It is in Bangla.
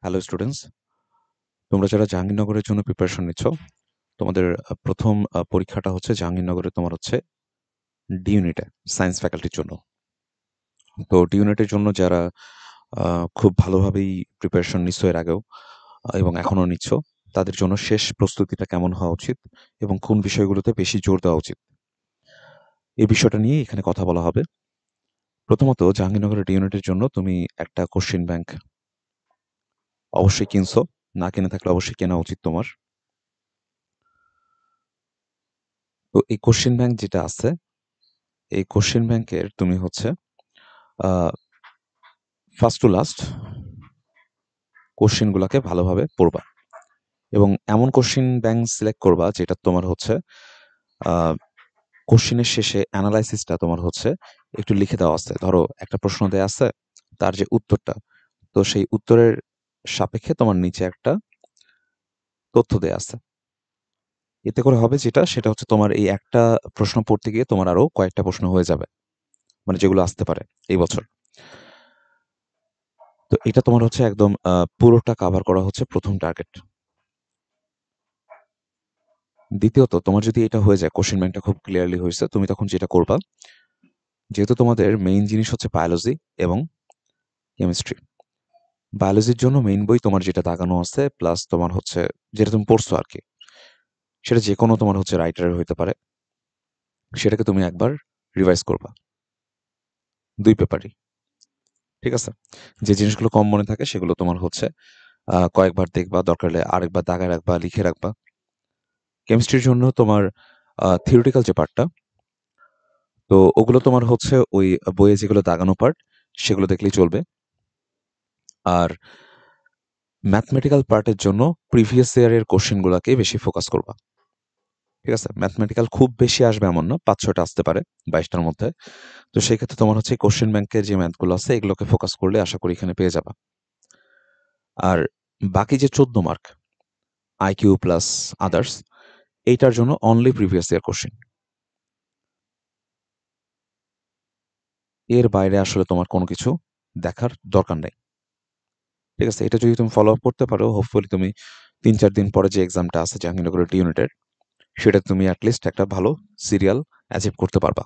হ্যালো স্টুডেন্টস, তোমরা যারা জাহাঙ্গীরনগরের জন্য প্রিপারেশন নিচ্ছ, তোমাদের প্রথম পরীক্ষাটা হচ্ছে জাহাঙ্গীরনগরে তোমার হচ্ছে ডি ইউনিটে সায়েন্স ফ্যাকাল্টির জন্য। তো ডি ইউনিটের জন্য যারা খুব ভালোভাবেই প্রিপারেশন নিচ্ছ এর আগেও এবং এখনও নিচ্ছ, তাদের জন্য শেষ প্রস্তুতিটা কেমন হওয়া উচিত এবং কোন বিষয়গুলোতে বেশি জোর দেওয়া উচিত, এই বিষয়টা নিয়ে এখানে কথা বলা হবে। প্রথমত, জাহাঙ্গীরনগরের ডি ইউনিটের জন্য তুমি একটা কোশ্চেন ব্যাংক অবশ্যই কিনছো, না কিনে থাকলে অবশ্যই কেনা উচিত তোমার। তো এই কোশ্চেন ব্যাংক যেটা আছে, এই কোশ্চেন ব্যাংকের তুমি হচ্ছে ফার্স্ট টু লাস্ট কোশ্চেনগুলোকে ভালোভাবে পড়বা এবং এমন কোশ্চেন ব্যাংক সিলেক্ট করবা যেটা তোমার হচ্ছে কোশ্চেনের শেষে অ্যানালাইসিসটা তোমার হচ্ছে একটু লিখে দেওয়া আছে। ধরো একটা প্রশ্ন দেয়া আছে, তার যে উত্তরটা, তো সেই উত্তরের সাপেক্ষে তোমার নিচে একটা তথ্য দেয়া আছে। এতে করে হবে যেটা, সেটা হচ্ছে তোমার এই একটা প্রশ্ন পড়তে গিয়ে তোমার আরো কয়েকটা প্রশ্ন হয়ে যাবে, মানে যেগুলো আসতে পারে এই বছর। তো এটা তোমার হচ্ছে একদম পুরোটা কাভার করা হচ্ছে প্রথম টার্গেট। দ্বিতীয়ত, তোমার যদি এটা হয়ে যায়, কোশ্চেন ব্যাংকটা খুব ক্লিয়ারলি হয়েছে, তুমি তখন যেটা করবা, যেহেতু তোমাদের মেইন জিনিস হচ্ছে বায়োলজি এবং কেমিস্ট্রি, বায়োলজির জন্য মেইন বই তোমার যেটা দাগানো আছে, প্লাস তোমার হচ্ছে যেটা তুমি পড়ছো আর কি, সেটা যে কোনো তোমার হচ্ছে রাইটারের হইতে পারে, সেটাকে তুমি একবার রিভাইজ করবা 2 পেপারই। ঠিক আছে? যে জিনিসগুলো কম মনে থাকে সেগুলো তোমার হচ্ছে কয়েকবার দেখবা, দরকার হলে আরেকবার দাগায় রাখবা, লিখে রাখবা। কেমিস্ট্রির জন্য তোমার থিওরিটিক্যাল যে পার্টটা, তো ওগুলো তোমার হচ্ছে ওই বইয়ে যেগুলো দাগানো পার্ট, সেগুলো দেখলেই চলবে। আর ম্যাথমেটিক্যাল পার্টের জন্য প্রিভিয়াস ইয়ারের কোশ্চেনগুলোকে বেশি ফোকাস করবা। ঠিক আছে? ম্যাথমেটিক্যাল খুব বেশি আসবে এমন না, 5-6টা আসতে পারে 22টার মধ্যে। তো সেক্ষেত্রে তোমার হচ্ছে কোশ্চেন ব্যাংকের যে ম্যাথগুলো আছে, এগুলোকে ফোকাস করলে আশা করি এখানে পেয়ে যাবা। আর বাকি যে 14 মার্ক, আইকিউ প্লাস আদার্স, এইটার জন্য অনলি প্রিভিয়াস ইয়ার কোশ্চেন। এর বাইরে আসলে তোমার কোনো কিছু দেখার দরকার নেই। ঠিক আছে? এটা যদি তুমি ফলো আপ করতে পারো, হোপফুলি তুমি 3-4 দিন পরে যে এক্সামটা আছে জাহাঙ্গীরনগরের ডি ইউনিটের, সেটা তুমি অ্যাটলিস্ট একটা ভালো সিরিয়াল অ্যাচিভ করতে পারবা।